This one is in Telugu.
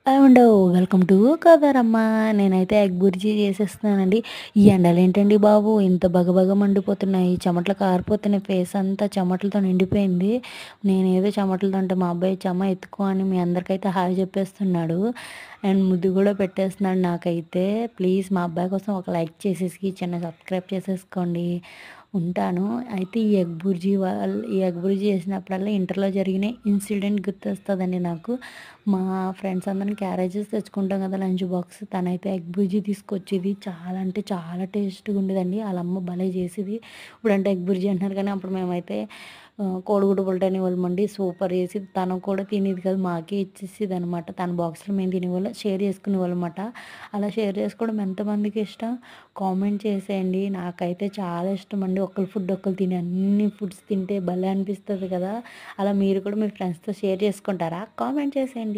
And welcome to కదరమ్మ. నేనైతే ఎగ్ బుర్జీ చేసేస్తున్నానండి. ఈ ఎండలేంటండి బాబు! ఇంత బగబగ మండిపోతున్నాయి. చెమటలు కారిపోతున్నాయి. ఫేస్ అంతా చెమటలతో నిండిపోయింది. నేనేదో చెమటలతో ఉంటే మా అబ్బాయి చెమ్మ ఎత్తుకో అని మీ అందరికైతే హాయ్ చెప్పేస్తున్నాడు. అండ్ ముద్దు కూడా పెట్టేస్తున్నాడు నాకైతే. ప్లీజ్ మా అబ్బాయి కోసం ఒక లైక్ చేసేసి చిన్న సబ్స్క్రైబ్ చేసేసుకోండి. ఉంటాను. అయితే ఈ ఎగ్ బుర్జీ చేసినప్పుడల్లా ఇంటర్‌లో జరిగిన ఇన్సిడెంట్ గుర్తొస్తదండి నాకు. మా ఫ్రెండ్స్ అందరం క్యారేజెస్ తెచ్చుకుంటాం కదా! Lunch box. తనైతే ఎగ్ బుర్జీ తీసుకొచ్చేది. చాలా అంటే చాలా టేస్ట్‌గా ఉండేదండి. ఆళ్ళమ్మ భలే చేసేది. ఇప్పుడంటే ఎగ్ బుర్జీ అంటున్నారు కానీ అప్పుడు మేమైతే కోడిగుడ్డు పుల్టా అనేవాళ్ళమండి. సూపర్ చేసేది. తను కూడా తినేది కాదు. మాకే ఇచ్చేసేదనమాట. తన బాక్స్‌లో మేము తినేవాళ్ళం. షేర్ చేసుకునేవాళ్ళమాట. అలా షేర్ చేసుకోవడం ఎంతమందికి ఇష్టం? కామెంట్ చేసేయండి. నాకైతే చాలా ఇష్టమండి. ఒకళ్ళ ఫుడ్ ఒకళ్ళు తిని అన్ని ఫుడ్స్ తింటే భలే అనిపిస్తది కదా! అలా మీరు కూడా మీ ఫ్రెండ్స్‌తో షేర్ చేసుకుంటారా? కామెంట్ చేసేయండి.